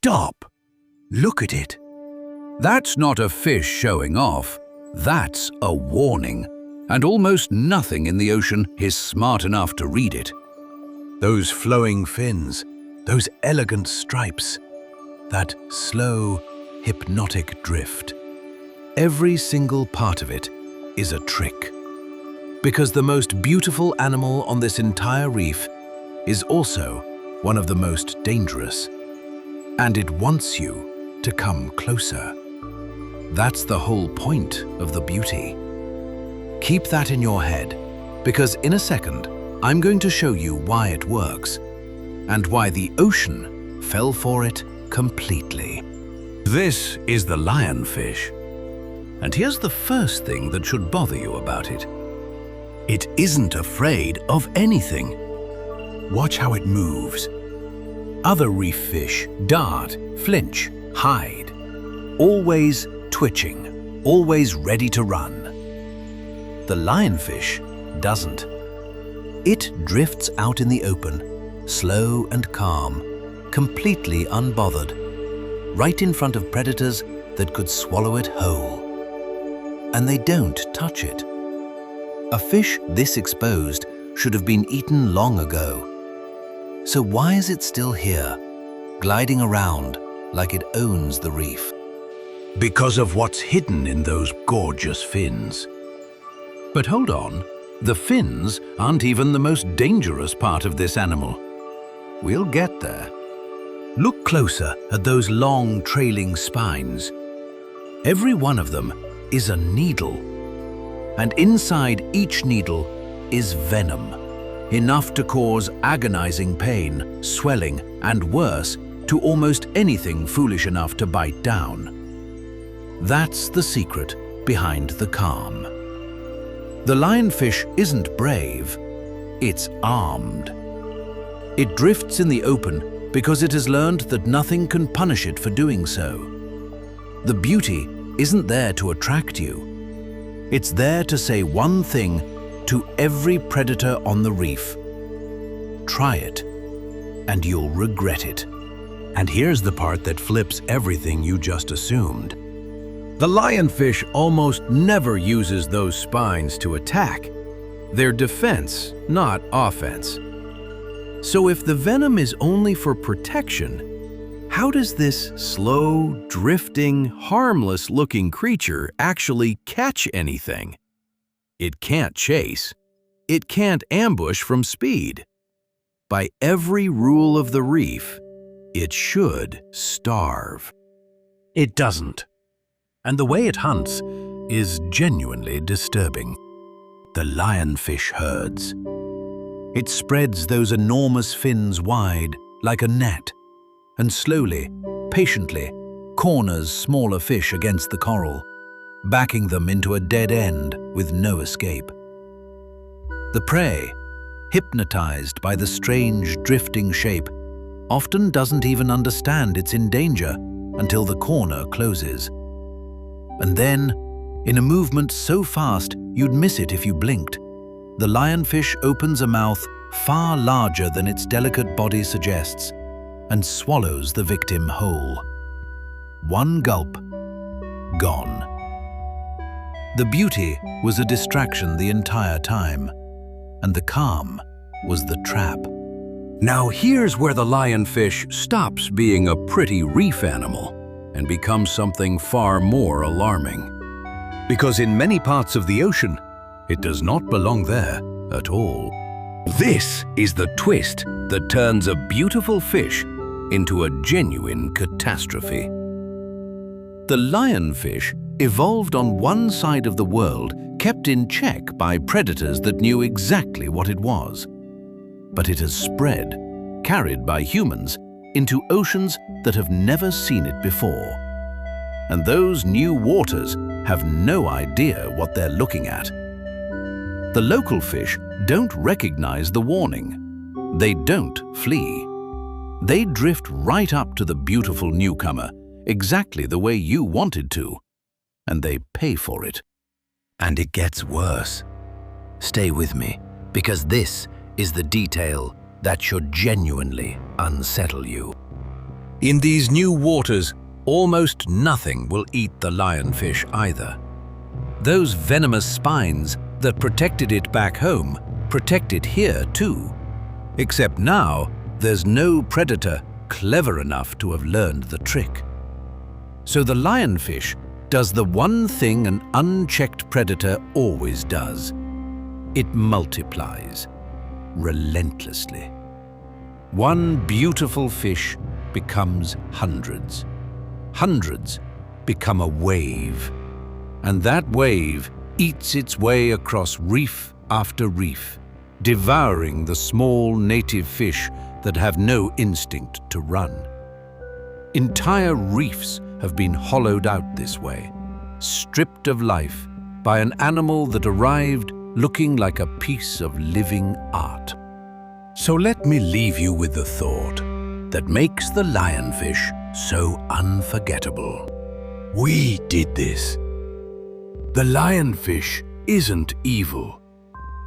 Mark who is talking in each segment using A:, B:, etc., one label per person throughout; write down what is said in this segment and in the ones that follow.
A: Stop! Look at it. That's not a fish showing off. That's a warning. And almost nothing in the ocean is smart enough to read it. Those flowing fins, those elegant stripes, that slow, hypnotic drift. Every single part of it is a trick. Because the most beautiful animal on this entire reef is also one of the most dangerous. And it wants you to come closer. That's the whole point of the beauty. Keep that in your head, because in a second, I'm going to show you why it works and why the ocean fell for it completely. This is the lionfish. And here's the first thing that should bother you about it. It isn't afraid of anything. Watch how it moves. Other reef fish dart, flinch, hide. Always twitching, always ready to run. The lionfish doesn't. It drifts out in the open, slow and calm, completely unbothered, right in front of predators that could swallow it whole. And they don't touch it. A fish this exposed should have been eaten long ago. So why is it still here, gliding around like it owns the reef? Because of what's hidden in those gorgeous fins. But hold on, the fins aren't even the most dangerous part of this animal. We'll get there. Look closer at those long trailing spines. Every one of them is a needle. And inside each needle is venom, enough to cause agonizing pain, swelling, and worse to almost anything foolish enough to bite down. That's the secret behind the calm. The lionfish isn't brave, it's armed. It drifts in the open because it has learned that nothing can punish it for doing so. The beauty isn't there to attract you. It's there to say one thing to every predator on the reef. Try it, and you'll regret it. And here's the part that flips everything you just assumed. The lionfish almost never uses those spines to attack. They're defense, not offense. So if the venom is only for protection, how does this slow, drifting, harmless-looking creature actually catch anything? It can't chase. It can't ambush from speed. By every rule of the reef, it should starve. It doesn't. And the way it hunts is genuinely disturbing. The lionfish herds. It spreads those enormous fins wide like a net, and slowly, patiently, corners smaller fish against the coral, backing them into a dead end with no escape. The prey, hypnotized by the strange drifting shape, often doesn't even understand it's in danger until the corner closes. And then, in a movement so fast you'd miss it if you blinked, the lionfish opens a mouth far larger than its delicate body suggests and swallows the victim whole. One gulp, gone. The beauty was a distraction the entire time, and the calm was the trap. Now here's where the lionfish stops being a pretty reef animal and becomes something far more alarming. Because in many parts of the ocean, it does not belong there at all. This is the twist that turns a beautiful fish into a genuine catastrophe. The lionfish evolved on one side of the world, kept in check by predators that knew exactly what it was. But it has spread, carried by humans, into oceans that have never seen it before. And those new waters have no idea what they're looking at. The local fish don't recognize the warning. They don't flee. They drift right up to the beautiful newcomer, exactly the way you wanted to, and they pay for it. And it gets worse. Stay with me, because this is the detail that should genuinely unsettle you. In these new waters, almost nothing will eat the lionfish either. Those venomous spines that protected it back home protect it here too. Except now, there's no predator clever enough to have learned the trick. So the lionfish does the one thing an unchecked predator always does. It multiplies, relentlessly. One beautiful fish becomes hundreds. Hundreds become a wave. And that wave eats its way across reef after reef, devouring the small native fish that have no instinct to run. Entire reefs have been hollowed out this way, stripped of life by an animal that arrived looking like a piece of living art. So let me leave you with the thought that makes the lionfish so unforgettable. We did this. The lionfish isn't evil.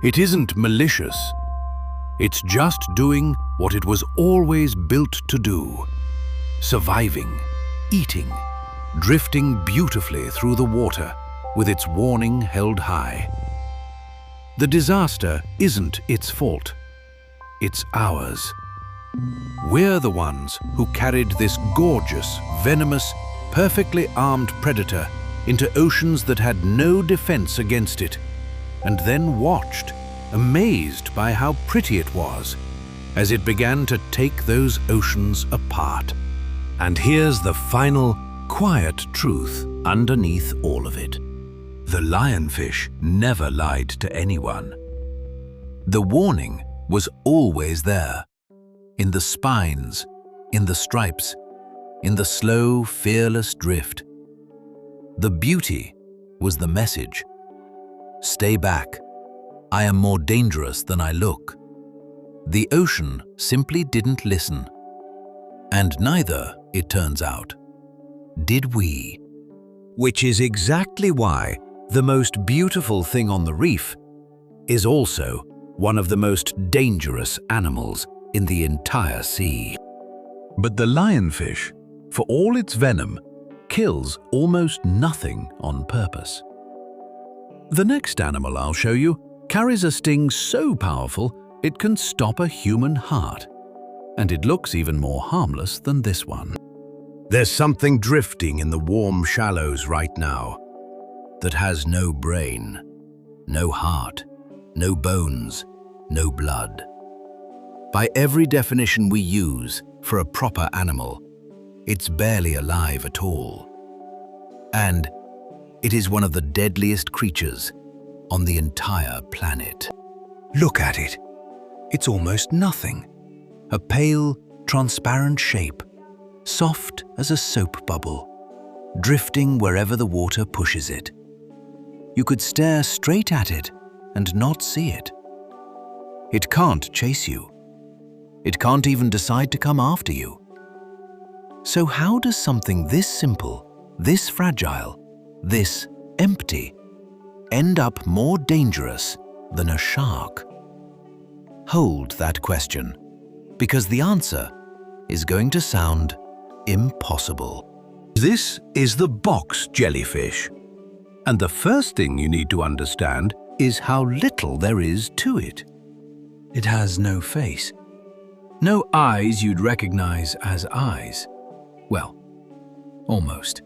A: It isn't malicious. It's just doing what it was always built to do. Surviving, eating, drifting beautifully through the water with its warning held high. The disaster isn't its fault. It's ours. We're the ones who carried this gorgeous, venomous, perfectly armed predator into oceans that had no defense against it, and then watched, amazed by how pretty it was, as it began to take those oceans apart. And here's the final, quiet truth underneath all of it. The lionfish never lied to anyone. The warning was always there, in the spines, in the stripes, in the slow, fearless drift. The beauty was the message. Stay back. I am more dangerous than I look. The ocean simply didn't listen. And neither, it turns out, did we. Which is exactly why the most beautiful thing on the reef is also one of the most dangerous animals in the entire sea. But the lionfish, for all its venom, kills almost nothing on purpose. The next animal I'll show you carries a sting so powerful it can stop a human heart. And it looks even more harmless than this one. There's something drifting in the warm shallows right now that has no brain, no heart, no bones, no blood. By every definition we use for a proper animal, it's barely alive at all. And it is one of the deadliest creatures on the entire planet. Look at it. It's almost nothing. A pale, transparent shape, soft as a soap bubble, drifting wherever the water pushes it. You could stare straight at it and not see it. It can't chase you. It can't even decide to come after you. So how does something this simple, this fragile, this empty, end up more dangerous than a shark? Hold that question, because the answer is going to sound impossible. This is the box jellyfish. And the first thing you need to understand is how little there is to it. It has no face. No eyes you'd recognize as eyes. Well, almost.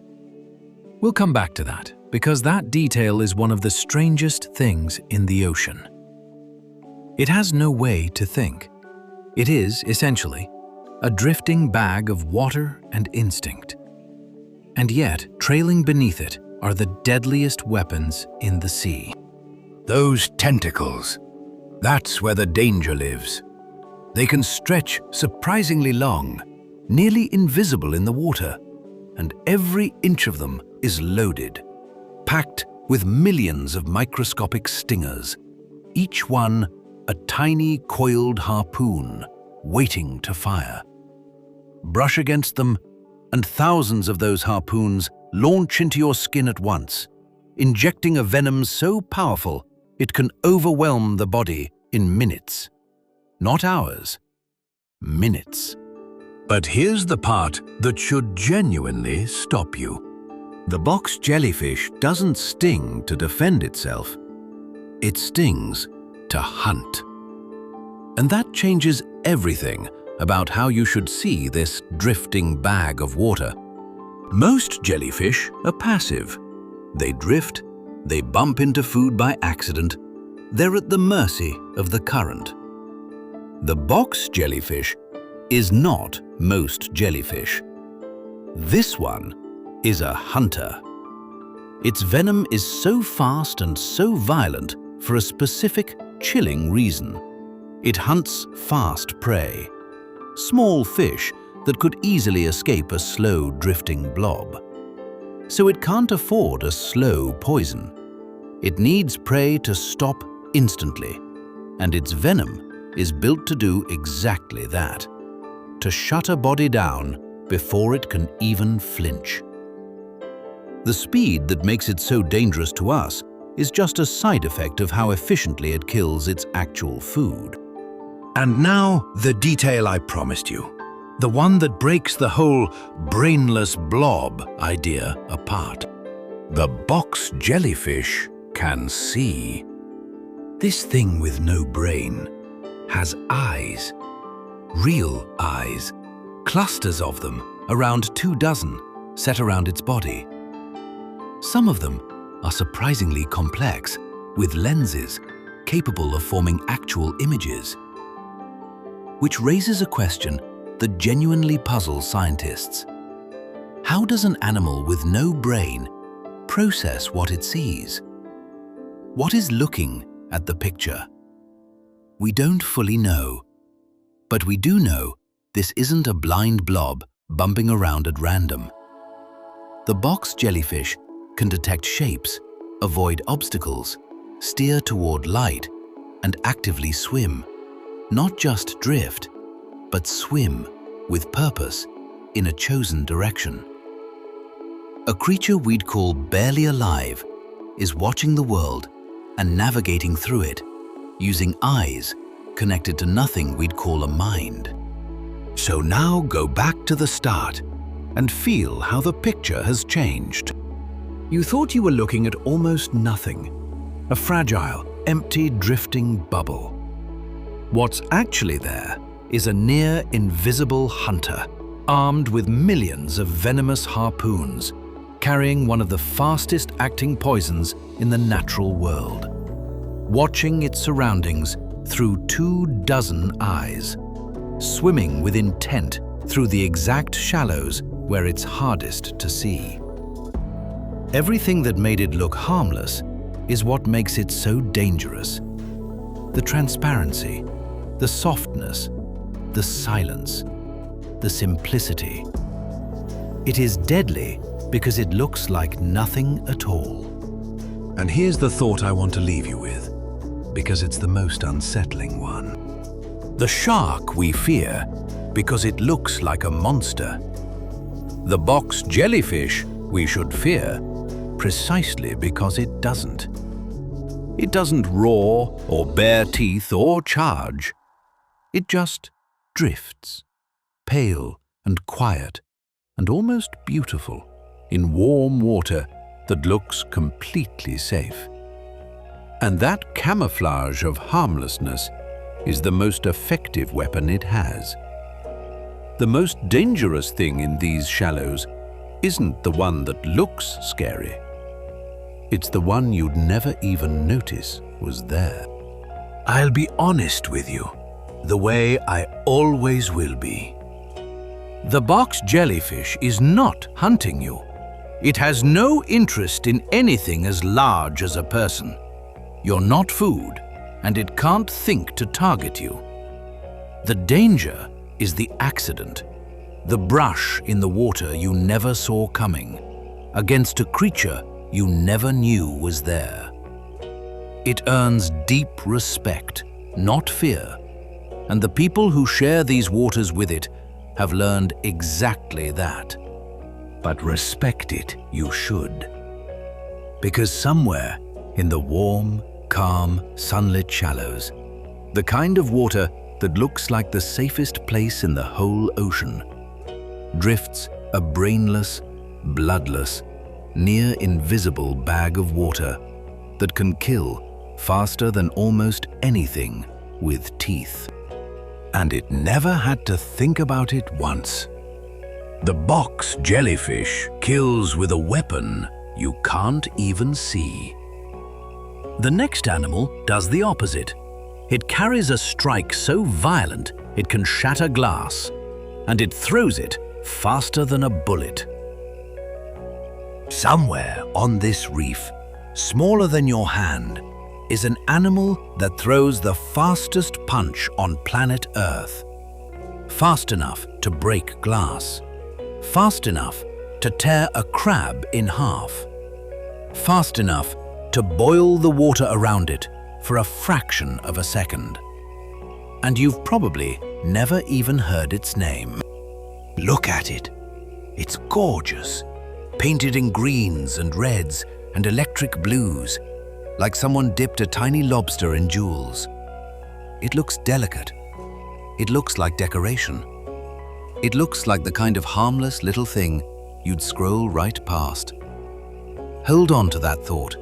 A: We'll come back to that, because that detail is one of the strangest things in the ocean. It has no way to think. It is, essentially, a drifting bag of water and instinct. And yet, trailing beneath it are the deadliest weapons in the sea. Those tentacles. That's where the danger lives. They can stretch surprisingly long, nearly invisible in the water, and every inch of them is loaded, packed with millions of microscopic stingers, each one a tiny coiled harpoon waiting to fire. Brush against them, and thousands of those harpoons launch into your skin at once, injecting a venom so powerful it can overwhelm the body in minutes. Not hours, minutes. But here's the part that should genuinely stop you. The box jellyfish doesn't sting to defend itself. It stings to hunt. And that changes everything about how you should see this drifting bag of water. Most jellyfish are passive. They drift, they bump into food by accident, they're at the mercy of the current. The box jellyfish is not most jellyfish. This one is a hunter. Its venom is so fast and so violent for a specific, chilling reason. It hunts fast prey, small fish that could easily escape a slow drifting blob. So it can't afford a slow poison. It needs prey to stop instantly, and its venom is built to do exactly that, to shut a body down before it can even flinch. The speed that makes it so dangerous to us is just a side effect of how efficiently it kills its actual food. And now, the detail I promised you. The one that breaks the whole brainless blob idea apart. The box jellyfish can see. This thing with no brain has eyes. Real eyes. Clusters of them, around 24, set around its body. Some of them are surprisingly complex, with lenses capable of forming actual images. Which raises a question that genuinely puzzles scientists. How does an animal with no brain process what it sees? What is looking at the picture? We don't fully know, but we do know this isn't a blind blob bumping around at random. The box jellyfish can detect shapes, avoid obstacles, steer toward light, and actively swim. Not just drift, but swim with purpose in a chosen direction. A creature we'd call barely alive is watching the world and navigating through it, using eyes connected to nothing we'd call a mind. So now go back to the start and feel how the picture has changed. You thought you were looking at almost nothing, a fragile, empty, drifting bubble. What's actually there is a near-invisible hunter, armed with millions of venomous harpoons, carrying one of the fastest-acting poisons in the natural world, watching its surroundings through 24 eyes, swimming with intent through the exact shallows where it's hardest to see. Everything that made it look harmless is what makes it so dangerous. The transparency, the softness, the silence, the simplicity. It is deadly because it looks like nothing at all. And here's the thought I want to leave you with, because it's the most unsettling one. The shark we fear because it looks like a monster. The box jellyfish we should fear precisely because it doesn't. It doesn't roar or bare teeth or charge. It just drifts, pale and quiet and almost beautiful, in warm water that looks completely safe. And that camouflage of harmlessness is the most effective weapon it has. The most dangerous thing in these shallows isn't the one that looks scary. It's the one you'd never even notice was there. I'll be honest with you, the way I always will be. The box jellyfish is not hunting you. It has no interest in anything as large as a person. You're not food, and it can't think to target you. The danger is the accident, the brush in the water you never saw coming, against a creature you never knew was there. It earns deep respect, not fear, and the people who share these waters with it have learned exactly that. But respect it you should. Because somewhere in the warm, calm, sunlit shallows, the kind of water that looks like the safest place in the whole ocean, drifts a brainless, bloodless, near invisible bag of water that can kill faster than almost anything with teeth. And it never had to think about it once. The box jellyfish kills with a weapon you can't even see. The next animal does the opposite. It carries a strike so violent it can shatter glass, and it throws it faster than a bullet. Somewhere on this reef, smaller than your hand, is an animal that throws the fastest punch on planet Earth. Fast enough to break glass. Fast enough to tear a crab in half. Fast enough to boil the water around it for a fraction of a second. And you've probably never even heard its name. Look at it. It's gorgeous, painted in greens and reds and electric blues, like someone dipped a tiny lobster in jewels. It looks delicate. It looks like decoration. It looks like the kind of harmless little thing you'd scroll right past. Hold on to that thought,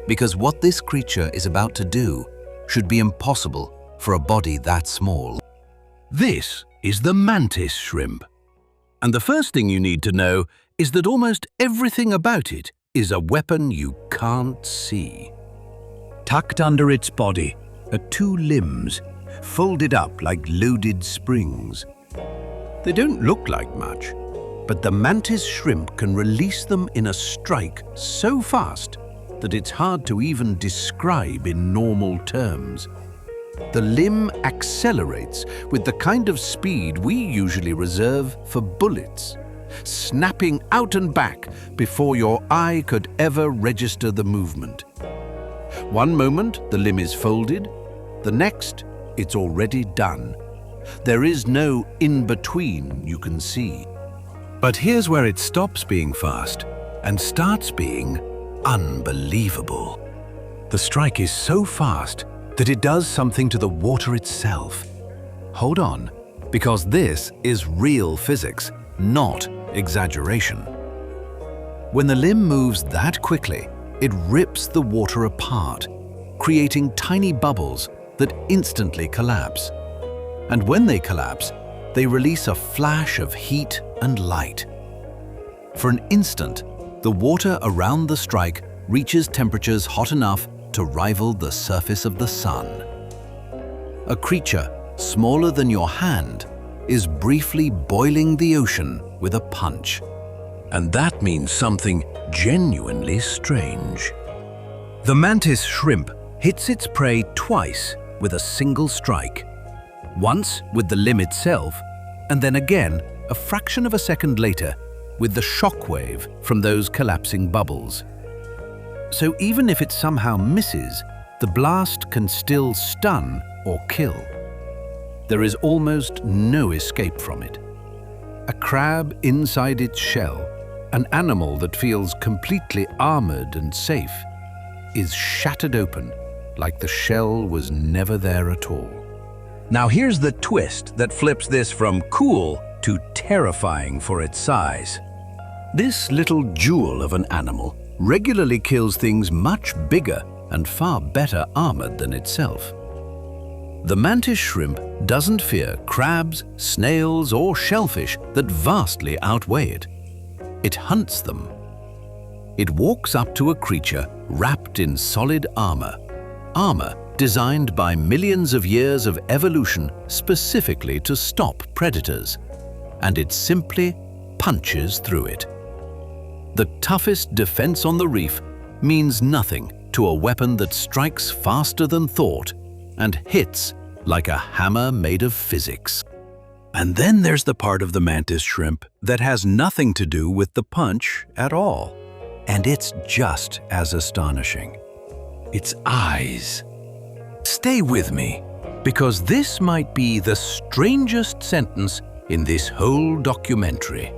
A: because what this creature is about to do should be impossible for a body that small. This is the mantis shrimp. And the first thing you need to know is that almost everything about it is a weapon you can't see. Tucked under its body are two limbs, folded up like loaded springs. They don't look like much, but the mantis shrimp can release them in a strike so fast that it's hard to even describe in normal terms. The limb accelerates with the kind of speed we usually reserve for bullets, snapping out and back before your eye could ever register the movement. One moment the limb is folded, the next it's already done. There is no in-between you can see. But here's where it stops being fast and starts being unbelievable. The strike is so fast that it does something to the water itself. Hold on, because this is real physics, not exaggeration. When the limb moves that quickly, it rips the water apart, creating tiny bubbles that instantly collapse. And when they collapse, they release a flash of heat and light. For an instant, the water around the strike reaches temperatures hot enough to rival the surface of the sun. A creature smaller than your hand is briefly boiling the ocean with a punch. And that means something genuinely strange. The mantis shrimp hits its prey twice with a single strike. Once with the limb itself, and then again a fraction of a second later with the shockwave from those collapsing bubbles. So even if it somehow misses, the blast can still stun or kill. There is almost no escape from it. A crab inside its shell, an animal that feels completely armored and safe, is shattered open like the shell was never there at all. Now here's the twist that flips this from cool to terrifying for its size. This little jewel of an animal regularly kills things much bigger and far better armored than itself. The mantis shrimp doesn't fear crabs, snails, or shellfish that vastly outweigh it. It hunts them. It walks up to a creature wrapped in solid armor designed by millions of years of evolution specifically to stop predators, and it simply punches through it. The toughest defense on the reef means nothing to a weapon that strikes faster than thought and hits like a hammer made of physics. And then there's the part of the mantis shrimp that has nothing to do with the punch at all. And it's just as astonishing. Its eyes. Stay with me, because this might be the strangest sentence in this whole documentary.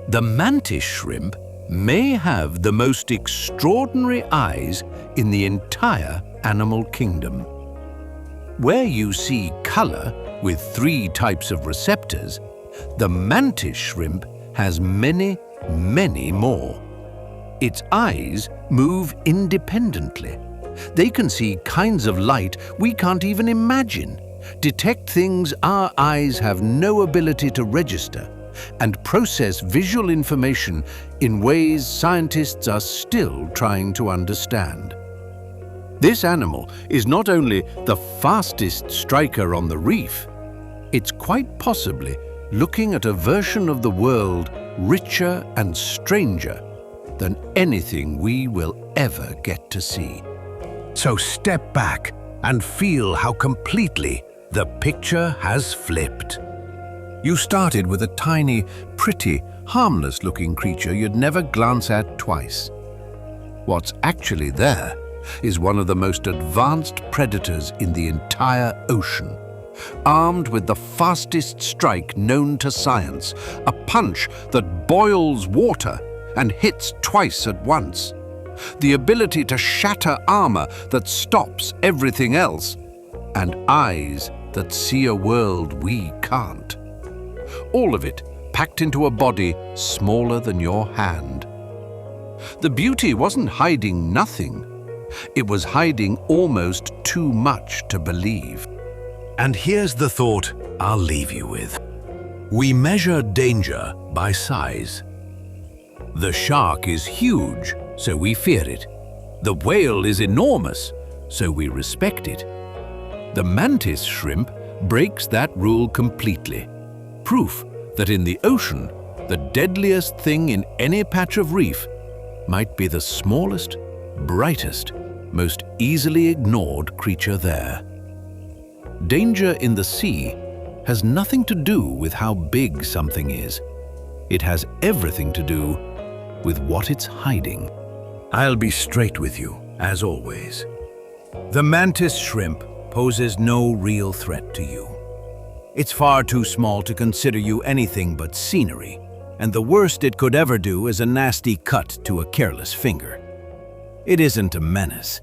A: The mantis shrimp may have the most extraordinary eyes in the entire animal kingdom. Where you see color with 3 types of receptors, The mantis shrimp has many, many more. Its eyes move independently. They can see kinds of light we can't even imagine, detect things our eyes have no ability to register, and process visual information in ways scientists are still trying to understand. This animal is not only the fastest striker on the reef, it's quite possibly looking at a version of the world richer and stranger than anything we will ever get to see. So step back and feel how completely the picture has flipped. You started with a tiny, pretty, harmless-looking creature you'd never glance at twice. What's actually there is one of the most advanced predators in the entire ocean, armed with the fastest strike known to science, a punch that boils water and hits twice at once, the ability to shatter armor that stops everything else, and eyes that see a world we can't. All of it packed into a body smaller than your hand. The beauty wasn't hiding nothing. It was hiding almost too much to believe. And here's the thought I'll leave you with. We measure danger by size. The shark is huge, so we fear it. The whale is enormous, so we respect it. The mantis shrimp breaks that rule completely. Proof that in the ocean, the deadliest thing in any patch of reef might be the smallest, brightest, most easily ignored creature there. Danger in the sea has nothing to do with how big something is. It has everything to do with what it's hiding. I'll be straight with you, as always. The mantis shrimp poses no real threat to you. It's far too small to consider you anything but scenery, and the worst it could ever do is a nasty cut to a careless finger. It isn't a menace.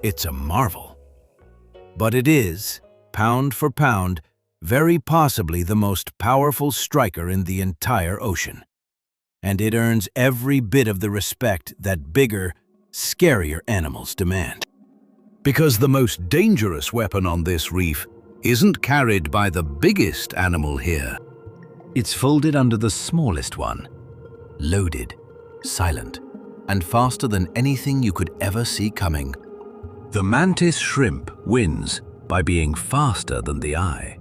A: It's a marvel. But it is, pound for pound, very possibly the most powerful striker in the entire ocean. And it earns every bit of the respect that bigger, scarier animals demand. Because the most dangerous weapon on this reef isn't carried by the biggest animal here. It's folded under the smallest one, loaded, silent, and faster than anything you could ever see coming. The mantis shrimp wins by being faster than the eye.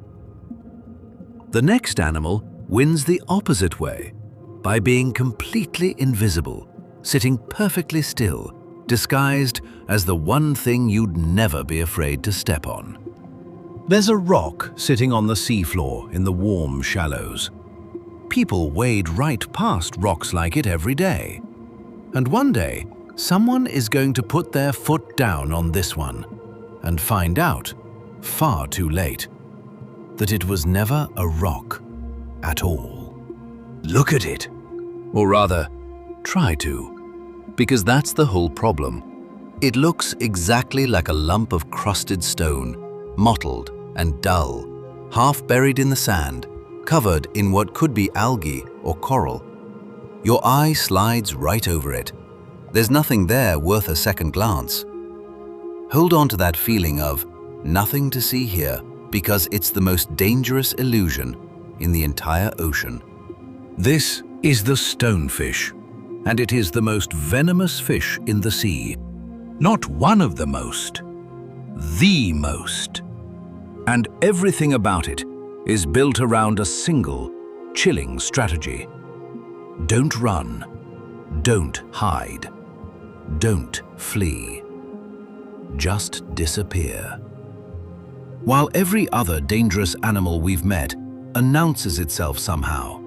A: The next animal wins the opposite way, by being completely invisible, sitting perfectly still, disguised as the one thing you'd never be afraid to step on. There's a rock sitting on the seafloor in the warm shallows. People wade right past rocks like it every day. And one day, someone is going to put their foot down on this one and find out, far too late, that it was never a rock at all. Look at it. Or rather, try to, because that's the whole problem. It looks exactly like a lump of crusted stone, mottled and dull, half buried in the sand, covered in what could be algae or coral. Your eye slides right over it. There's nothing there worth a second glance. Hold on to that feeling of nothing to see here, because it's the most dangerous illusion in the entire ocean. This is the stonefish, and it is the most venomous fish in the sea. Not one of the most, the most. And everything about it is built around a single, chilling strategy. Don't run. Don't hide. Don't flee. Just disappear. While every other dangerous animal we've met announces itself somehow,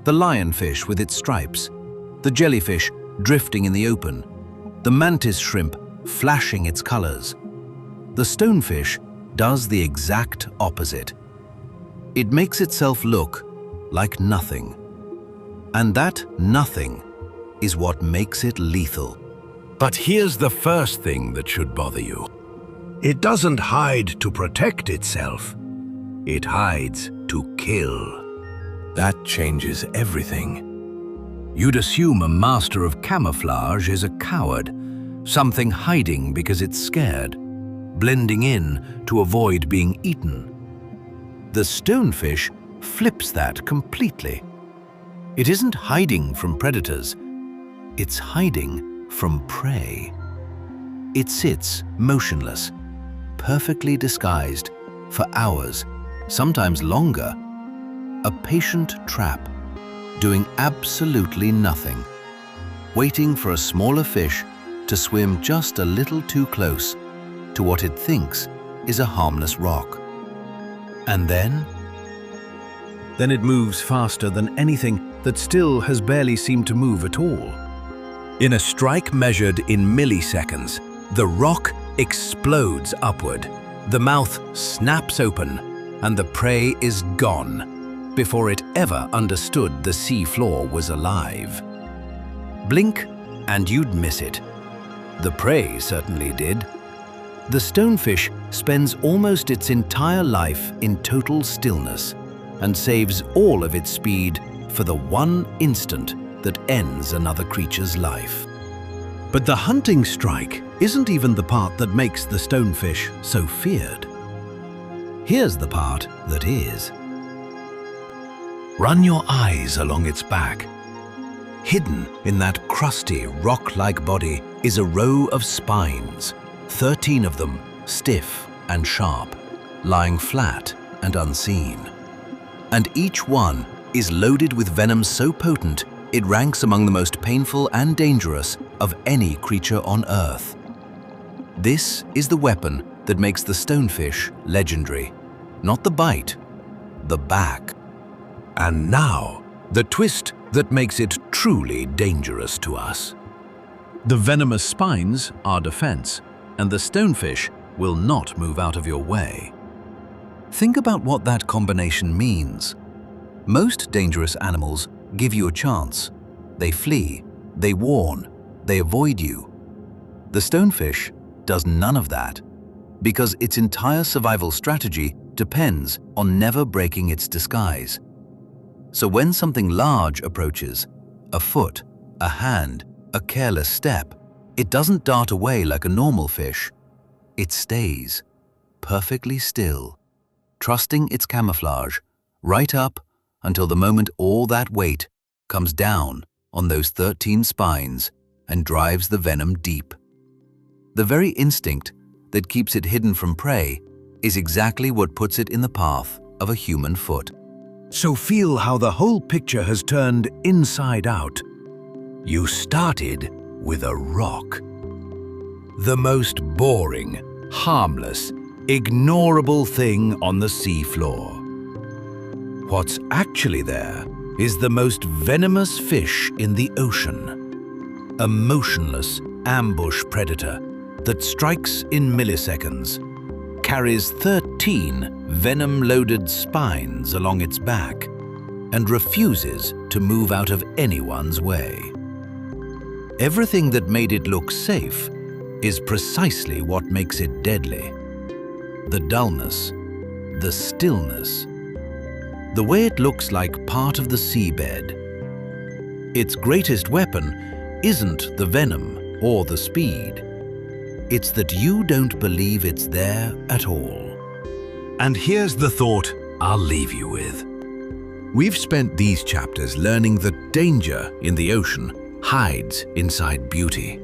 A: the lionfish with its stripes, the jellyfish drifting in the open, the mantis shrimp flashing its colors, the stonefish does the exact opposite. It makes itself look like nothing. And that nothing is what makes it lethal. But here's the first thing that should bother you. It doesn't hide to protect itself. It hides to kill. That changes everything. You'd assume a master of camouflage is a coward, something hiding because it's scared, blending in to avoid being eaten. The stonefish flips that completely. It isn't hiding from predators, it's hiding from prey. It sits motionless, perfectly disguised, for hours, sometimes longer, a patient trap, doing absolutely nothing, waiting for a smaller fish to swim just a little too close to what it thinks is a harmless rock. And then it moves faster than anything that still has barely seemed to move at all. In a strike measured in milliseconds, the rock explodes upward, the mouth snaps open, and the prey is gone before it ever understood the sea floor was alive. Blink and you'd miss it. The prey certainly did. The stonefish spends almost its entire life in total stillness and saves all of its speed for the one instant that ends another creature's life. But the hunting strike isn't even the part that makes the stonefish so feared. Here's the part that is. Run your eyes along its back. Hidden in that crusty, rock-like body is a row of spines, 13 of them stiff and sharp, lying flat and unseen. And each one is loaded with venom so potent it ranks among the most painful and dangerous of any creature on Earth. This is the weapon that makes the stonefish legendary. Not the bite, the back. And now, the twist that makes it truly dangerous to us. The venomous spines are defense, and the stonefish will not move out of your way. Think about what that combination means. Most dangerous animals give you a chance. They flee, they warn, they avoid you. The stonefish does none of that, because its entire survival strategy depends on never breaking its disguise. So when something large approaches, a foot, a hand, a careless step, it doesn't dart away like a normal fish. It stays, perfectly still, trusting its camouflage, right up until the moment all that weight comes down on those 13 spines and drives the venom deep. The very instinct that keeps it hidden from prey is exactly what puts it in the path of a human foot. So feel how the whole picture has turned inside out. You started with a rock. The most boring, harmless, ignorable thing on the seafloor. What's actually there is the most venomous fish in the ocean. A motionless ambush predator that strikes in milliseconds, carries 13 venom-loaded spines along its back, and refuses to move out of anyone's way. Everything that made it look safe is precisely what makes it deadly. The dullness, the stillness, the way it looks like part of the seabed. Its greatest weapon isn't the venom or the speed. It's that you don't believe it's there at all. And here's the thought I'll leave you with. We've spent these chapters learning that danger in the ocean hides inside beauty.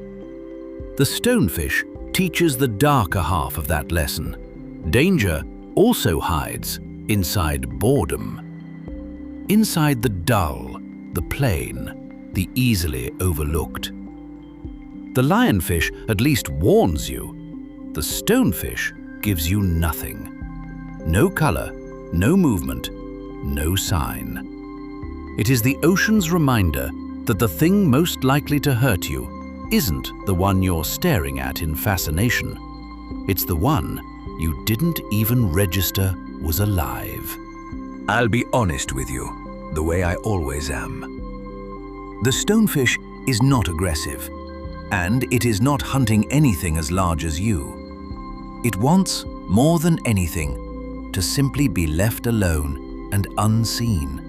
A: The stonefish teaches the darker half of that lesson. Danger also hides inside boredom. Inside the dull, the plain, the easily overlooked. The lionfish at least warns you. The stonefish gives you nothing. No color, no movement, no sign. It is the ocean's reminder that the thing most likely to hurt you isn't the one you're staring at in fascination. It's the one you didn't even register was alive. I'll be honest with you, the way I always am. The stonefish is not aggressive, and it is not hunting anything as large as you. It wants, more than anything, to simply be left alone and unseen.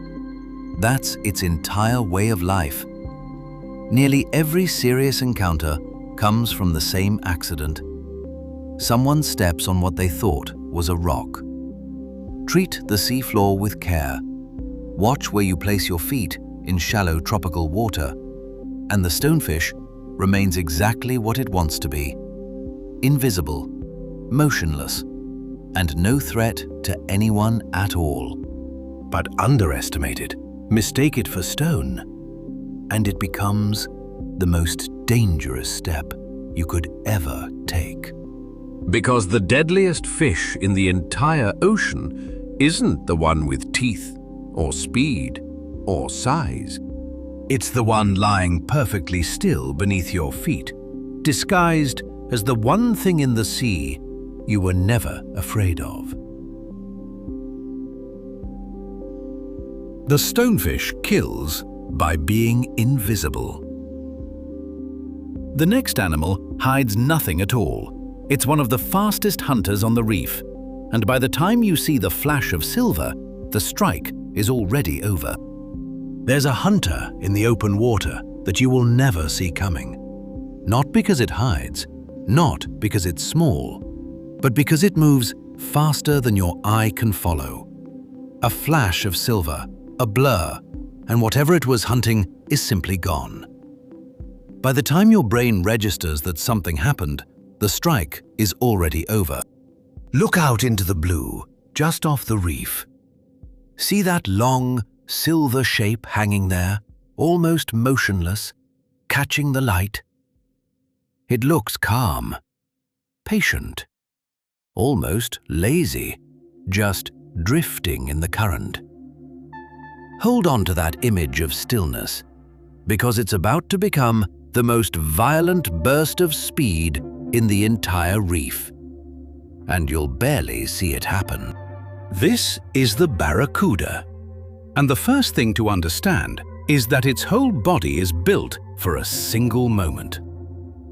B: That's its entire way of life. Nearly every serious encounter comes from the same accident. Someone steps on what they thought was a rock. Treat the seafloor with care. Watch where you place your feet in shallow tropical water, and the stonefish remains exactly what it wants to be: invisible, motionless, and no threat to anyone at all. But underestimate it, mistake it for stone, and it becomes the most dangerous step you could ever take.
A: Because the deadliest fish in the entire ocean isn't the one with teeth, or speed, or size. It's the one lying perfectly still beneath your feet, disguised as the one thing in the sea you were never afraid of. The stonefish kills by being invisible. The next animal hides nothing at all. It's one of the fastest hunters on the reef, and by the time you see the flash of silver, the strike is already over. There's a hunter in the open water that you will never see coming. Not because it hides, not because it's small, but because it moves faster than your eye can follow. A flash of silver, a blur, and whatever it was hunting is simply gone. By the time your brain registers that something happened, the strike is already over. Look out into the blue, just off the reef. See that long, silver shape hanging there, almost motionless, catching the light? It looks calm, patient, almost lazy, just drifting in the current. Hold on to that image of stillness, because it's about to become the most violent burst of speed in the entire reef. And you'll barely see it happen. This is the barracuda. And the first thing to understand is that its whole body is built for a single moment.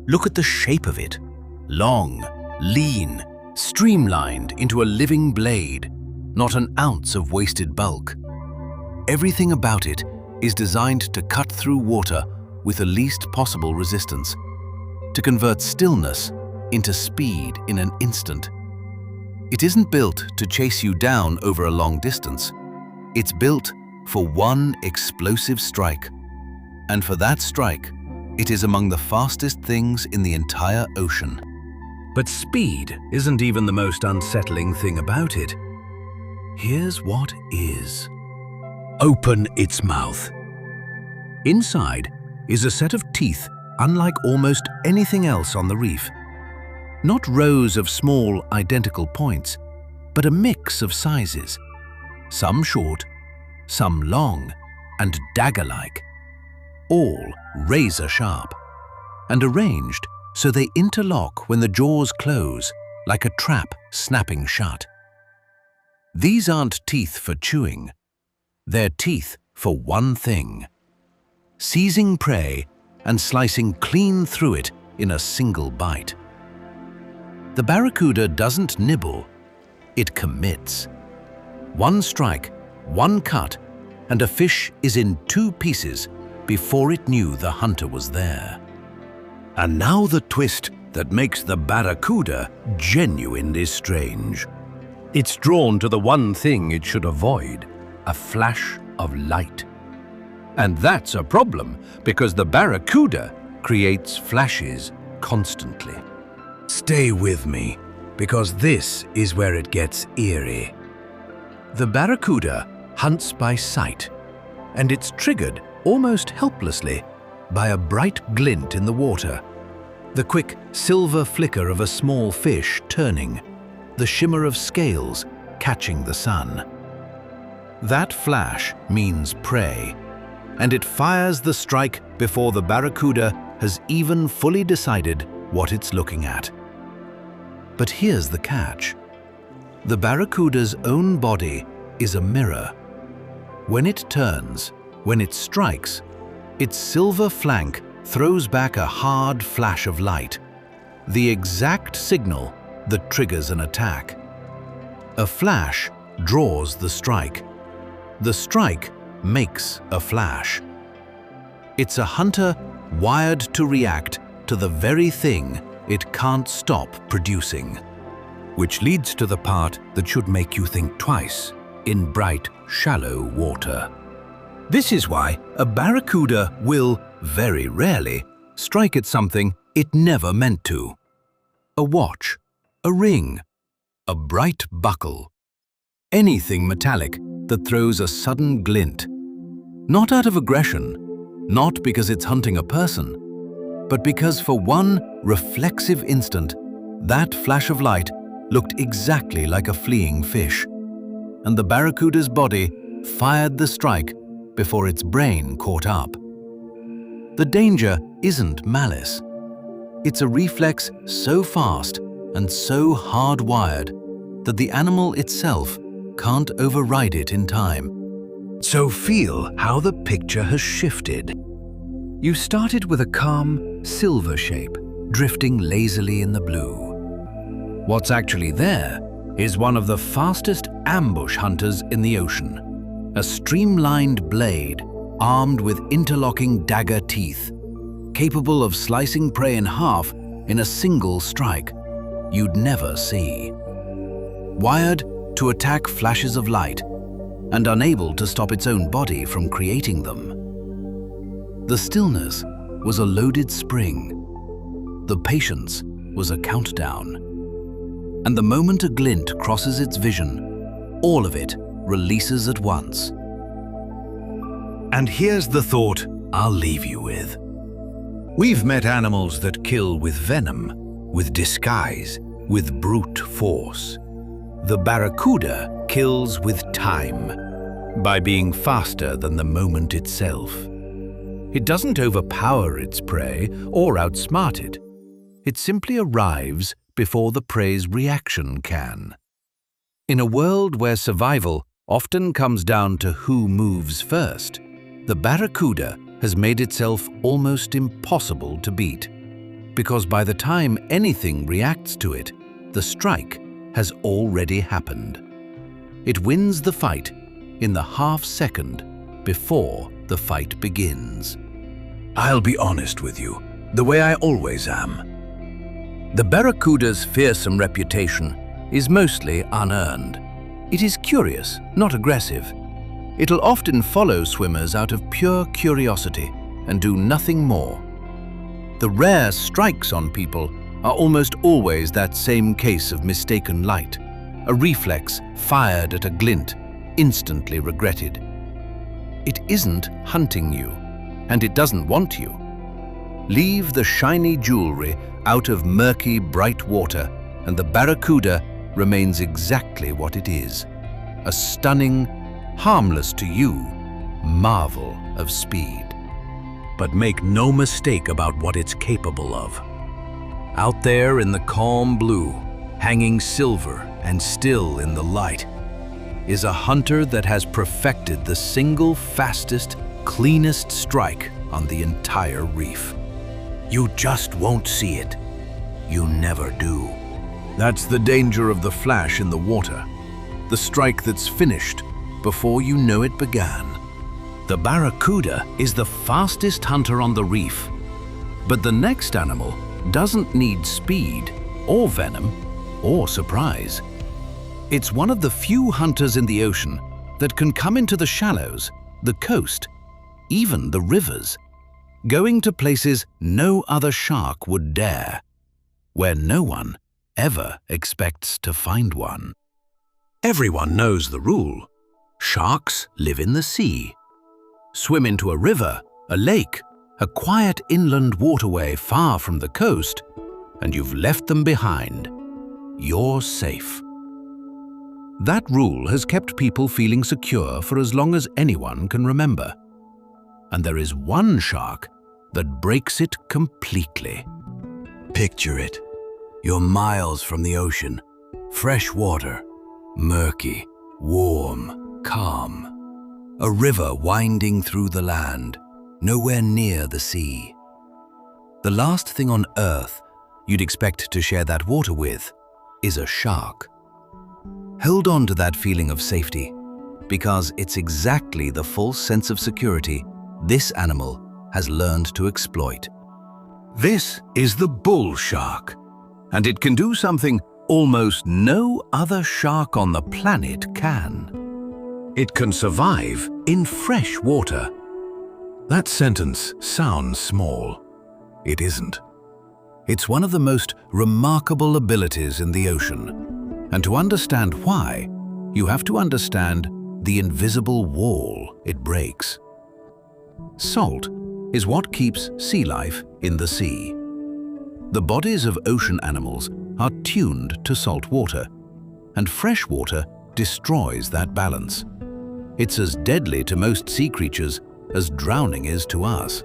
A: Look at the shape of it. Long, lean, streamlined into a living blade, not an ounce of wasted bulk. Everything about it is designed to cut through water with the least possible resistance, to convert stillness into speed in an instant. It isn't built to chase you down over a long distance. It's built for one explosive strike. And for that strike, it is among the fastest things in the entire ocean. But speed isn't even the most unsettling thing about it. Here's what is. Open its mouth. Inside is a set of teeth unlike almost anything else on the reef. Not rows of small, identical points, but a mix of sizes. Some short, some long, and dagger-like. All razor-sharp, and arranged so they interlock when the jaws close, like a trap snapping shut. These aren't teeth for chewing. They're teeth for one thing: seizing prey and slicing clean through it in a single bite. The barracuda doesn't nibble, it commits. One strike, one cut, and a fish is in two pieces before it knew the hunter was there. And now the twist that makes the barracuda genuinely strange. It's drawn to the one thing it should avoid: a flash of light. And that's a problem, because the barracuda creates flashes constantly. Stay with me, because this is where it gets eerie. The barracuda hunts by sight, and it's triggered almost helplessly by a bright glint in the water. The quick silver flicker of a small fish turning, the shimmer of scales catching the sun. That flash means prey, and it fires the strike before the barracuda has even fully decided what it's looking at. But here's the catch. The barracuda's own body is a mirror. When it turns, when it strikes, its silver flank throws back a hard flash of light, the exact signal that triggers an attack. A flash draws the strike. The strike
B: makes a flash. It's a hunter wired to react to the very thing it can't stop producing.
A: Which leads to the part that should make you think twice in bright, shallow water. This is why a barracuda will, very rarely, strike at something it never meant to. A watch, a ring, a bright buckle. Anything metallic that throws a sudden glint. Not out of aggression, not because it's hunting a person, but because for one reflexive instant, that flash of light looked exactly like a fleeing fish, and the barracuda's body fired the strike before its brain caught up. The danger isn't malice. It's a reflex so fast and so hardwired that the animal itself can't override it in time. So feel how the picture has shifted. You started with a calm, silver shape, drifting lazily in the blue. What's actually there is one of the fastest ambush hunters in the ocean. A streamlined blade, armed with interlocking dagger teeth, capable of slicing prey in half in a single strike you'd never see. Wired to attack flashes of light, and unable to stop its own body from creating them. The stillness was a loaded spring. The patience was a countdown. And the moment a glint crosses its vision, all of it releases at once. And here's the thought I'll leave you with. We've met animals that kill with venom, with disguise, with brute force. The barracuda kills with time, by being faster than the moment itself. It doesn't overpower its prey or outsmart it. It simply arrives before the prey's reaction can. In a world where survival often comes down to who moves first, the barracuda has made itself almost impossible to beat, because by the time anything reacts to it, the strike has already happened. It wins the fight in the half-second before the fight begins. I'll be honest with you, the way I always am. The barracuda's fearsome reputation is mostly unearned. It is curious, not aggressive. It'll often follow swimmers out of pure curiosity and do nothing more. The rare strikes on people are almost always that same case of mistaken light, a reflex fired at a glint, instantly regretted. It isn't hunting you, and it doesn't want you. Leave the shiny jewelry out of murky, bright water, and the barracuda remains exactly what it is, a stunning, harmless to you, marvel of speed. But make no mistake about what it's capable of. Out there in the calm blue, hanging silver and still in the light, is a hunter that has perfected the single fastest, cleanest strike on the entire reef. You just won't see it. You never do. That's the danger of the flash in the water, the strike that's finished before you know it began. The barracuda is the fastest hunter on the reef, but the next animal doesn't need speed or venom or surprise. It's one of the few hunters in the ocean that can come into the shallows, the coast, even the rivers, going to places no other shark would dare, where no one ever expects to find one. Everyone knows the rule. Sharks live in the sea. Swim into a river, a lake, a quiet inland waterway far from the coast, and you've left them behind. You're safe. That rule has kept people feeling secure for as long as anyone can remember. And there is one shark that breaks it completely. Picture it. You're miles from the ocean, fresh water, murky, warm, calm. A river winding through the land, nowhere near the sea. The last thing on earth you'd expect to share that water with is a shark. Hold on to that feeling of safety.
B: because it's exactly the false sense of security this animal has learned to exploit.
A: This is the bull shark, and it can do something almost no other shark on the planet can. It can survive in fresh water. That sentence sounds small. It isn't. It's one of the most remarkable abilities in the ocean. And to understand why, you have to understand the invisible wall it breaks. Salt is what keeps sea life in the sea. The bodies of ocean animals are tuned to salt water, and fresh water destroys that balance. It's as deadly to most sea creatures as drowning is to us.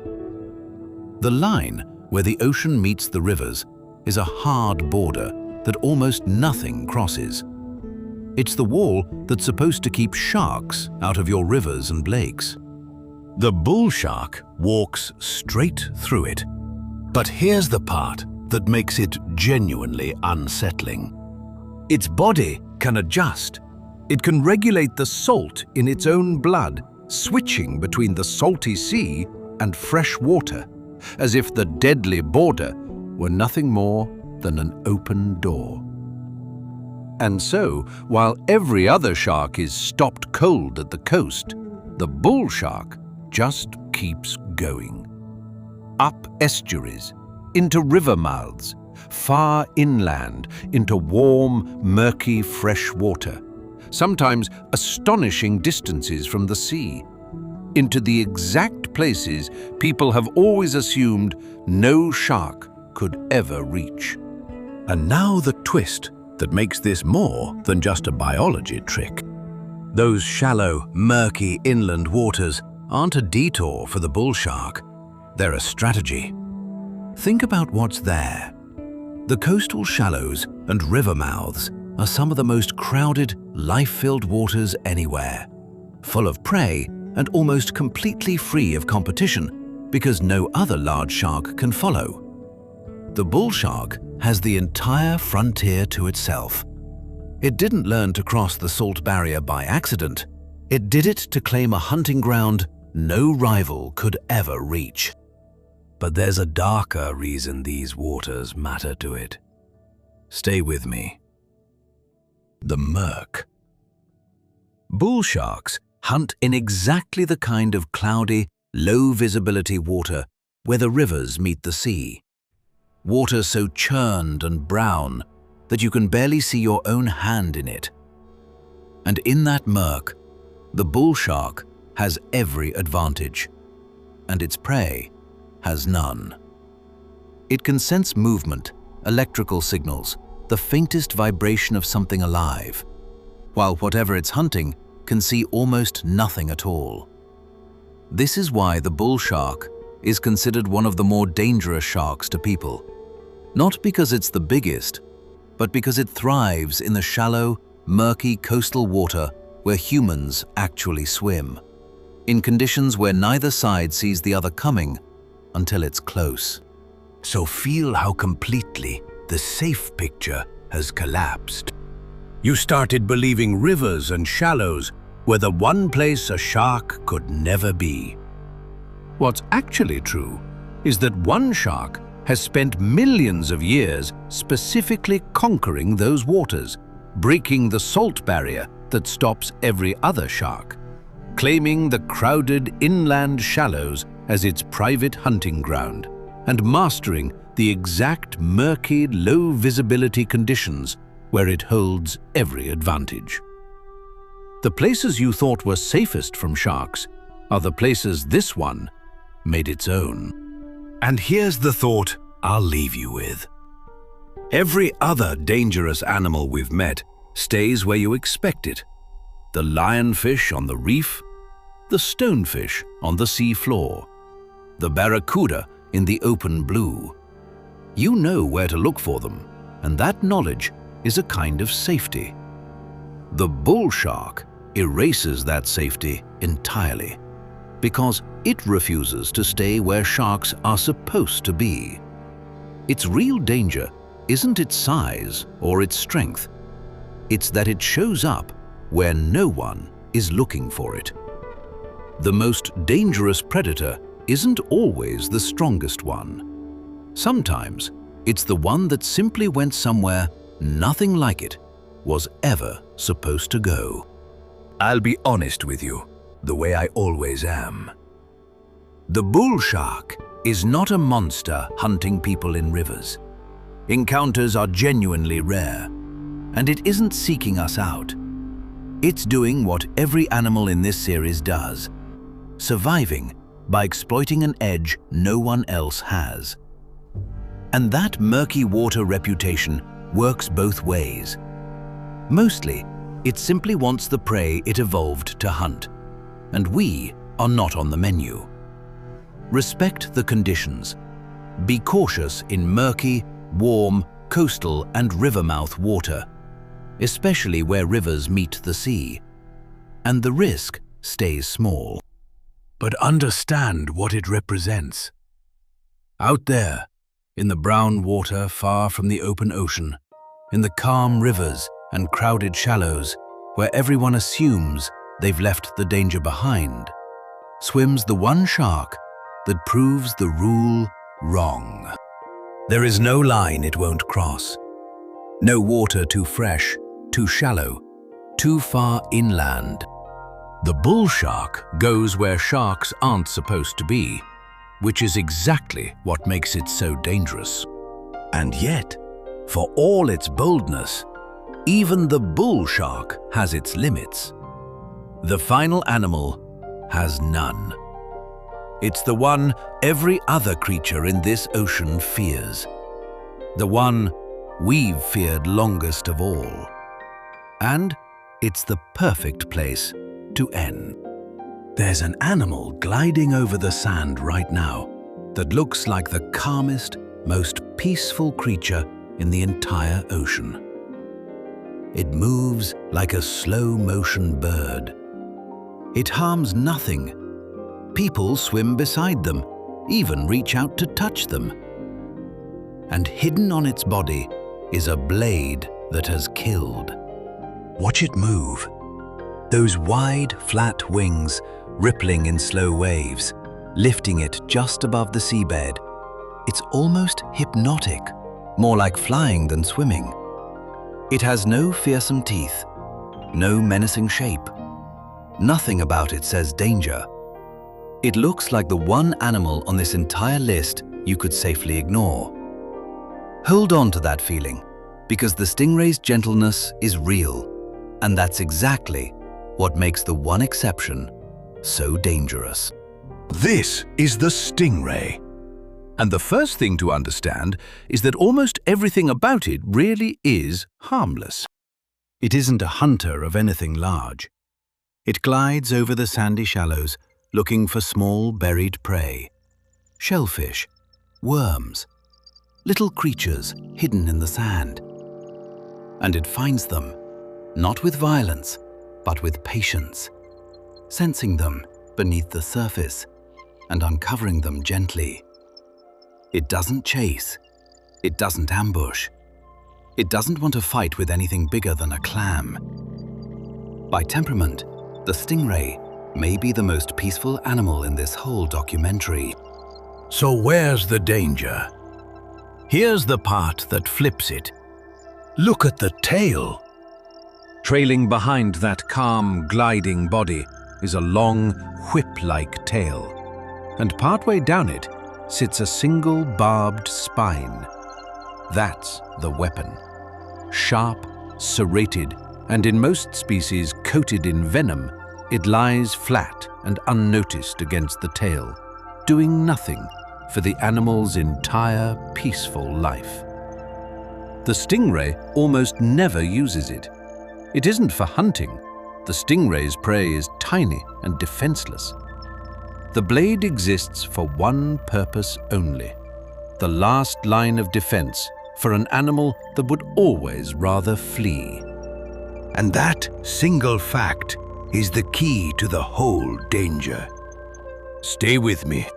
A: The line where the ocean meets the rivers is a hard border that almost nothing crosses. It's the wall that's supposed to keep sharks out of your rivers and lakes. The bull shark walks straight through it. But here's the part that makes it genuinely unsettling. Its body can adjust. It can regulate the salt in its own blood, switching between the salty sea and fresh water, as if the deadly border were nothing more than an open door. And so, while every other shark is stopped cold at the coast, the bull shark just keeps going. Up estuaries, into river mouths, far inland, into warm, murky, fresh water, sometimes astonishing distances from the sea, into the exact places people have always assumed no shark could ever reach. And now the twist that makes this more than just a biology trick. Those shallow, murky inland waters aren't a detour for the bull shark, they're a strategy. Think about what's there. The coastal shallows and river mouths are some of the most crowded, life-filled waters anywhere, full of prey and almost completely free of competition because no other large shark can follow. The bull shark has the entire frontier to itself. It didn't learn to cross the salt barrier by accident. It did it to claim a hunting ground no rival could ever reach. But there's a darker reason these waters matter to it. Stay with me. The murk. Bull sharks hunt in exactly the kind of cloudy, low-visibility water where the rivers meet the sea. Water so churned and brown that you can barely see your own hand in it. And in that murk, the bull shark has every advantage, and its prey has none. It can sense movement, electrical signals, the faintest vibration of something alive, while whatever it's hunting can see almost nothing at all. This is why the bull shark is considered one of the more dangerous sharks to people. Not because it's the biggest, but because it thrives in the shallow, murky coastal water where humans actually swim, in conditions where neither side sees the other coming until it's close. So feel how completely the safe picture has collapsed. You started believing rivers and shallows were the one place a shark could never be. What's actually true is that one shark has spent millions of years specifically conquering those waters, breaking the salt barrier that stops every other shark, claiming the crowded inland shallows as its private hunting ground, and mastering the exact murky, low-visibility conditions where it holds every advantage. The places you thought were safest from sharks are the places this one made its own. And here's the thought I'll leave you with. Every other dangerous animal we've met stays where you expect it. The lionfish on the reef, the stonefish on the sea floor, the barracuda in the open blue. You know where to look for them, and that knowledge is a kind of safety. The bull shark erases that safety entirely, because it refuses to stay where sharks are supposed to be. Its real danger isn't its size or its strength. It's that it shows up where no one is looking for it. The most dangerous predator isn't always the strongest one. Sometimes it's the one that simply went somewhere nothing like it was ever supposed to go. I'll be honest with you, the way I always am. The bull shark is not a monster hunting people in rivers. Encounters are genuinely rare, and it isn't seeking us out. It's doing what every animal in this series does, surviving by exploiting an edge no one else has. And that murky water reputation works both ways. Mostly, it simply wants the prey it evolved to hunt, and we are not on the menu. Respect the conditions. Be cautious in murky, warm, coastal and rivermouth water, especially where rivers meet the sea, and the risk stays small. But understand what it represents. Out there, in the brown water far from the open ocean, in the calm rivers and crowded shallows where everyone assumes they've left the danger behind, swims the one shark that proves the rule wrong. There is no line it won't cross. No water too fresh, too shallow, too far inland. The bull shark goes where sharks aren't supposed to be, which is exactly what makes it so dangerous. And yet, for all its boldness, even the bull shark has its limits. The final animal has none. It's the one every other creature in this ocean fears. The one we've feared longest of all. And it's the perfect place to end. There's an animal gliding over the sand right now that looks like the calmest, most peaceful creature in the entire ocean. It moves like a slow-motion bird. It harms nothing. People swim beside them, even reach out to touch them. And hidden on its body is a blade that has killed. Watch it move. Those wide, flat wings rippling in slow waves, lifting it just above the seabed. It's almost hypnotic, more like flying than swimming. It has no fearsome teeth, no menacing shape. Nothing about it says danger. It looks like the one animal on this entire list you could safely ignore. Hold on to that feeling, because the stingray's gentleness is real, and that's exactly what makes the one exception so dangerous. This is the stingray. And the first thing to understand is that almost everything about it really is harmless. It isn't a hunter of anything large. It glides over the sandy shallows, looking for small buried prey. Shellfish, worms, little creatures hidden in the sand. And it finds them, not with violence, but with patience, sensing them beneath the surface and uncovering them gently. It doesn't chase. It doesn't ambush. It doesn't want to fight with anything bigger than a clam. By temperament, the stingray may be the most peaceful animal in this whole documentary. So where's the danger? Here's the part that flips it. Look at the tail. Trailing behind that calm, gliding body is a long, whip-like tail. And partway down it sits a single barbed spine. That's the weapon. Sharp, serrated, and in most species coated in venom, it lies flat and unnoticed against the tail, doing nothing for the animal's entire peaceful life. The stingray almost never uses it. It isn't for hunting. The stingray's prey is tiny and defenseless. The blade exists for one purpose only, the last line of defense for an animal that would always rather flee. And that single fact is the key to the whole danger. Stay with me.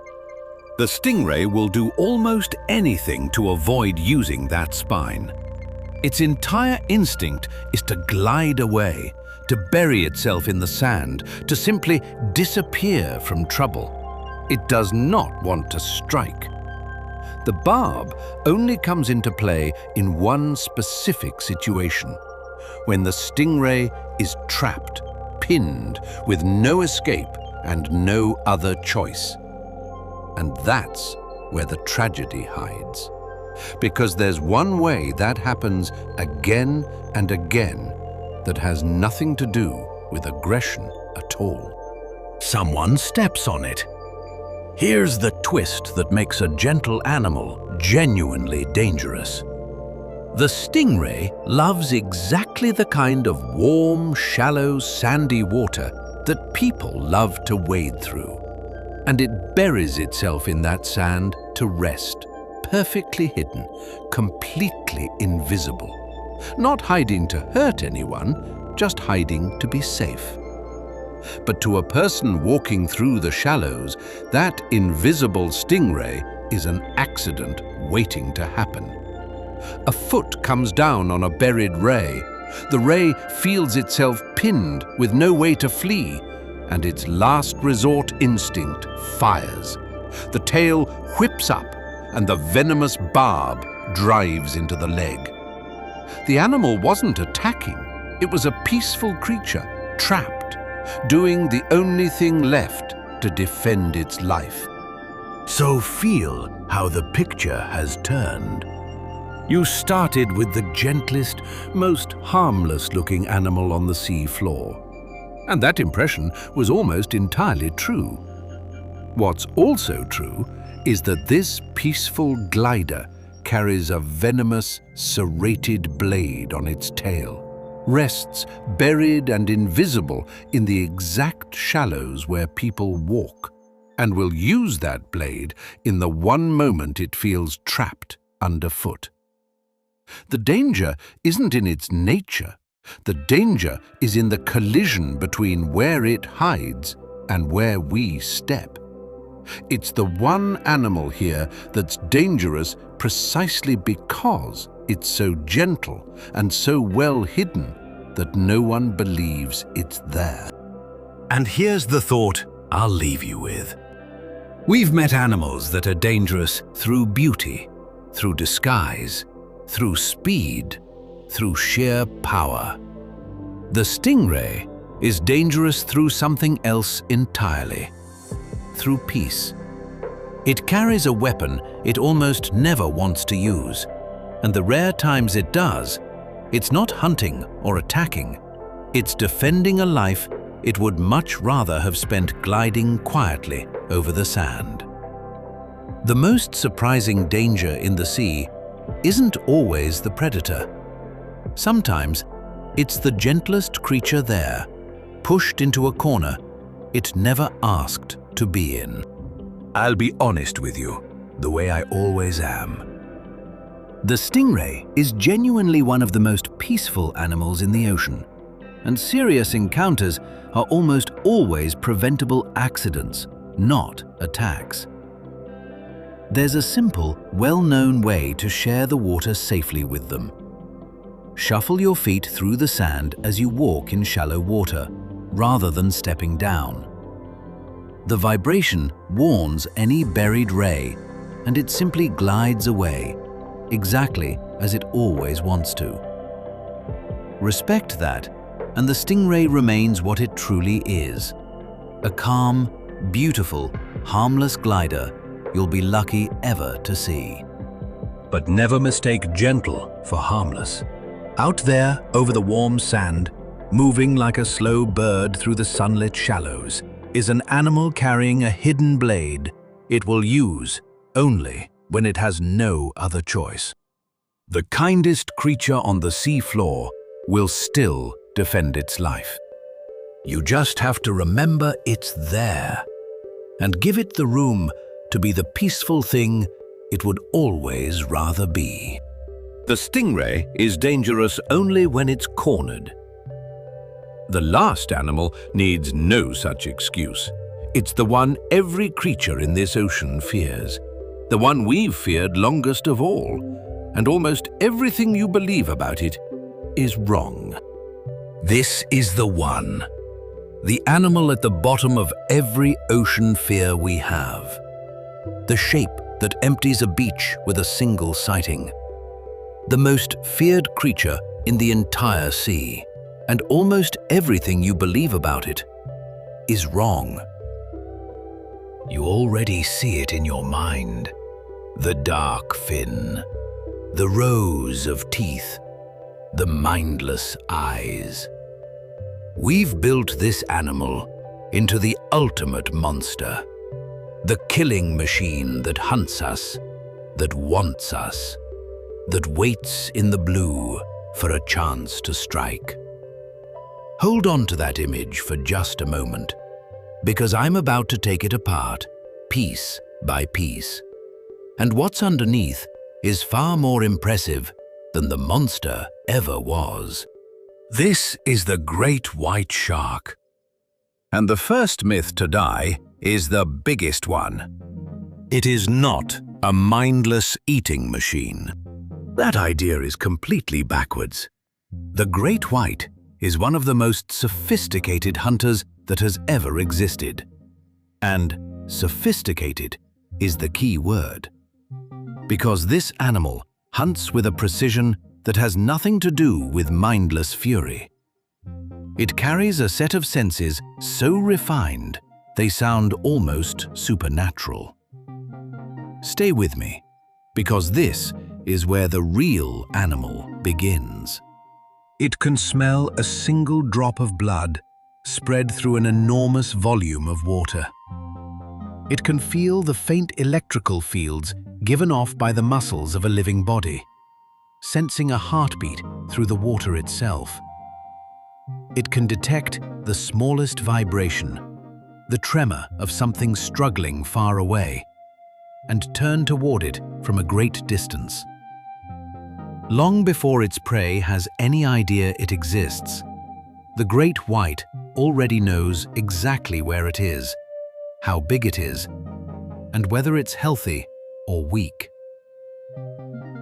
A: The stingray will do almost anything to avoid using that spine. Its entire instinct is to glide away, to bury itself in the sand, to simply disappear from trouble. It does not want to strike. The barb only comes into play in one specific situation, when the stingray is trapped, pinned, with no escape and no other choice. And that's where the tragedy hides. Because there's one way that happens again and again that has nothing to do with aggression at all. Someone steps on it. Here's the twist that makes a gentle animal genuinely dangerous. The stingray loves exactly the kind of warm, shallow, sandy water that people love to wade through. And it buries itself in that sand to rest, perfectly hidden, completely invisible. Not hiding to hurt anyone, just hiding to be safe. But to a person walking through the shallows, that invisible stingray is an accident waiting to happen. A foot comes down on a buried ray. The ray feels itself pinned with no way to flee, and its last resort instinct fires. The tail whips up, and the venomous barb drives into the leg. The animal wasn't attacking. It was a peaceful creature, trapped, doing the only thing left to defend its life. So feel how the picture has turned. You started with the gentlest, most harmless-looking animal on the sea floor. And that impression was almost entirely true. What's also true is that this peaceful glider carries a venomous, serrated blade on its tail, rests buried and invisible in the exact shallows where people walk, and will use that blade in the one moment it feels trapped underfoot. The danger isn't in its nature. The danger is in the collision between where it hides and where we step. It's the one animal here that's dangerous precisely because it's so gentle and so well hidden that no one believes it's there. And here's the thought I'll leave you with. We've met animals that are dangerous through beauty, through disguise, through speed, through sheer power. The stingray is dangerous through something else entirely, through peace. It carries a weapon it almost never wants to use, and the rare times it does, it's not hunting or attacking, it's defending a life it would much rather have spent gliding quietly over the sand. The most surprising danger in the sea isn't always the predator. Sometimes it's the gentlest creature there, pushed into a corner it never asked to be in. I'll be honest with you, the way I always am. The stingray is genuinely one of the most peaceful animals in the ocean, and serious encounters are almost always preventable accidents, not attacks. There's a simple, well-known way to share the water safely with them. Shuffle your feet through the sand as you walk in shallow water, rather than stepping down. The vibration warns any buried ray, and it simply glides away, exactly as it always wants to. Respect that, and the stingray remains what it truly is. A calm, beautiful, harmless glider you'll be lucky ever to see. But never mistake gentle for harmless. Out there, over the warm sand, moving like a slow bird through the sunlit shallows, is an animal carrying a hidden blade it will use only when it has no other choice. The kindest creature on the sea floor will still defend its life. You just have to remember it's there and give it the room to be the peaceful thing it would always rather be. The stingray is dangerous only when it's cornered. The last animal needs no such excuse. It's the one every creature in this ocean fears, the one we've feared longest of all, and almost everything you believe about it is wrong. This is the one. The animal at the bottom of every ocean fear we have. The shape that empties a beach with a single sighting. The most feared creature in the entire sea. And almost everything you believe about it is wrong. You already see it in your mind. The dark fin, the rows of teeth, the mindless eyes. We've built this animal into the ultimate monster, the killing machine that hunts us, that wants us, that waits in the blue for a chance to strike. Hold on to that image for just a moment, because I'm about to take it apart, piece by piece. And what's underneath is far more impressive than the monster ever was. This is the great white shark. And the first myth to die is the biggest one. It is not a mindless eating machine. That idea is completely backwards. The great white is one of the most sophisticated hunters that has ever existed. And sophisticated is the key word. Because this animal hunts with a precision that has nothing to do with mindless fury. It carries a set of senses so refined they sound almost supernatural. Stay with me, because this is where the real animal begins. It can smell a single drop of blood spread through an enormous volume of water. It can feel the faint electrical fields given off by the muscles of a living body, sensing a heartbeat through the water itself. It can detect the smallest vibration, the tremor of something struggling far away, and turn toward it from a great distance. Long before its prey has any idea it exists, the great white already knows exactly where it is, how big it is, and whether it's healthy or weak.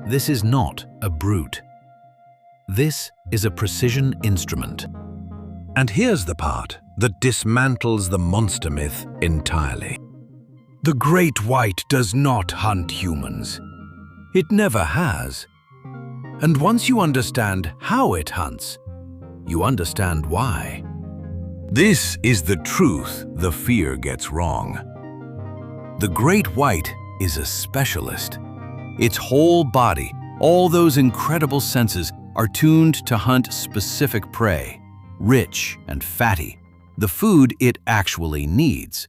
A: This is not a brute. This is a precision instrument. And here's the part that dismantles the monster myth entirely. The great white does not hunt humans. It never has. And once you understand how it hunts, you understand why. This is the truth the fear gets wrong. The great white is a specialist. Its whole body, all those incredible senses, are tuned to hunt specific prey, rich and fatty, the food it actually needs.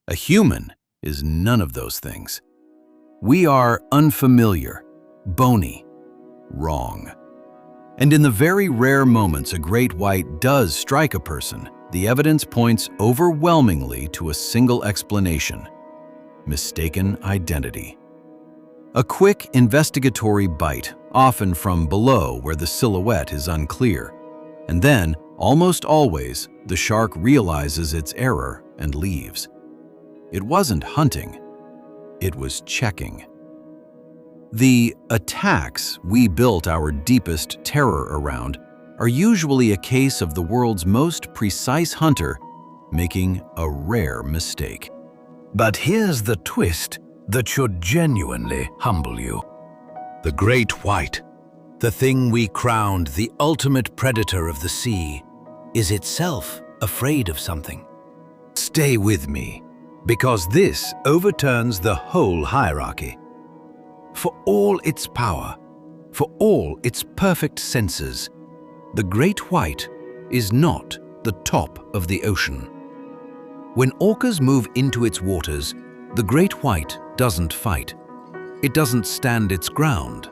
A: A human is none of those things. We are unfamiliar, bony, wrong. And in the very rare moments a great white does strike a person, the evidence points overwhelmingly to a single explanation: mistaken identity. A quick investigatory bite, often from below where the silhouette is unclear. And then, almost always, the shark realizes its error and leaves. It wasn't hunting, it was checking. The attacks we built our deepest terror around are usually a case of the world's most precise hunter making a rare mistake. But here's the twist that should genuinely humble you. The great white, the thing we crowned the ultimate predator of the sea, is itself afraid of something. Stay with me, because this overturns the whole hierarchy. For all its power, for all its perfect senses, the great white is not the top of the ocean. When orcas move into its waters, the great white doesn't fight. It doesn't stand its ground.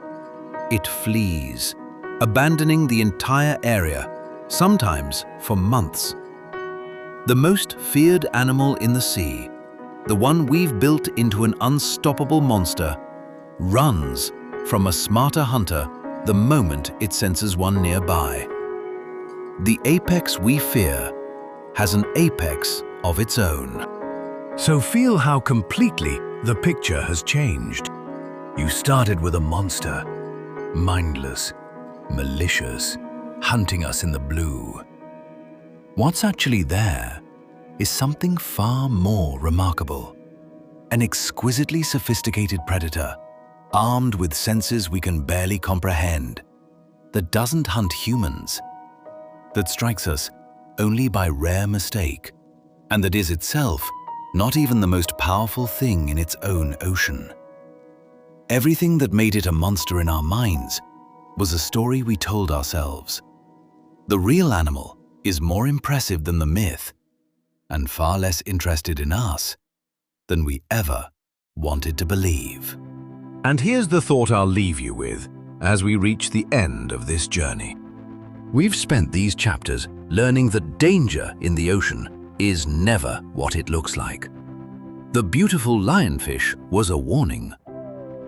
A: It flees, abandoning the entire area, sometimes for months. The most feared animal in the sea, the one we've built into an unstoppable monster, runs from a smarter hunter the moment it senses one nearby. The apex we fear has an apex of its own. So feel how completely the picture has changed. You started with a monster, mindless, malicious,
B: hunting us in the blue. What's actually there is something far more remarkable. An exquisitely sophisticated predator, armed with senses we can barely comprehend, that doesn't hunt humans, that strikes us only by rare mistake, and that is itself not even the most powerful thing in its own ocean. Everything that made it a monster in our minds was a story we told ourselves. The real animal is more impressive than the myth, and far less interested in us than we ever wanted to believe.
A: And here's the thought I'll leave you with as we reach the end of this journey. We've spent these chapters learning that danger in the ocean is never what it looks like. The beautiful lionfish was a warning.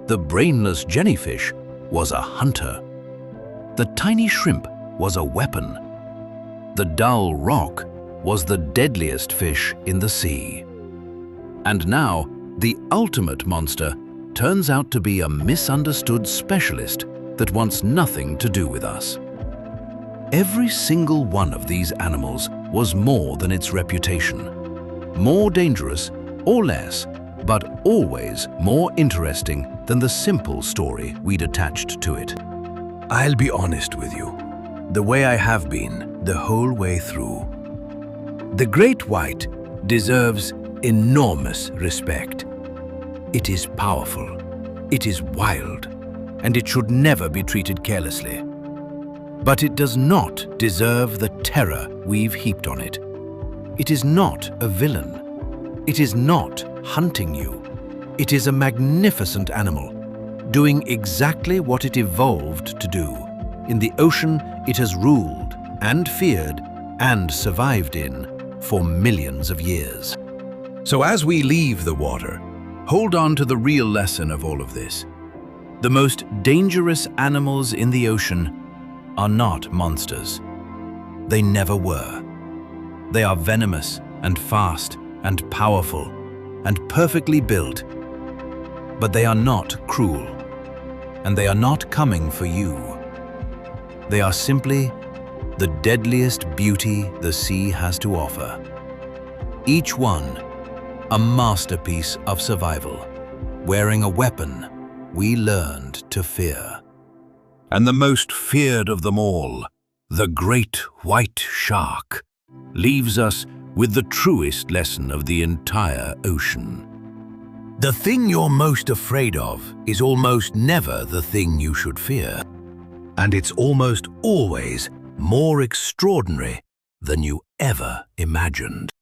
A: The brainless jellyfish was a hunter. The tiny shrimp was a weapon. The dull rock was the deadliest fish in the sea. And now, the ultimate monster turns out to be a misunderstood specialist that wants nothing to do with us. Every single one of these animals was more than its reputation. More dangerous or less, but always more interesting than the simple story we'd attached to it. I'll be honest with you, the way I have been the whole way through. The great white deserves enormous respect. It is powerful, it is wild, and it should never be treated carelessly. But it does not deserve the terror we've heaped on it. It is not a villain. It is not hunting you. It is a magnificent animal, doing exactly what it evolved to do. In the ocean, it has ruled and feared and survived in for millions of years. So as we leave the water, hold on to the real lesson of all of this. The most dangerous animals in the ocean are not monsters. They never were. They are venomous and fast and powerful and perfectly built. But they are not cruel, and they are not coming for you. They are simply the deadliest beauty the sea has to offer. Each one a masterpiece of survival, wearing a weapon we learned to fear. And the most feared of them all, the great white shark, leaves us with the truest lesson of the entire ocean. The thing you're most afraid of is almost never the thing you should fear. And it's almost always more extraordinary than you ever imagined.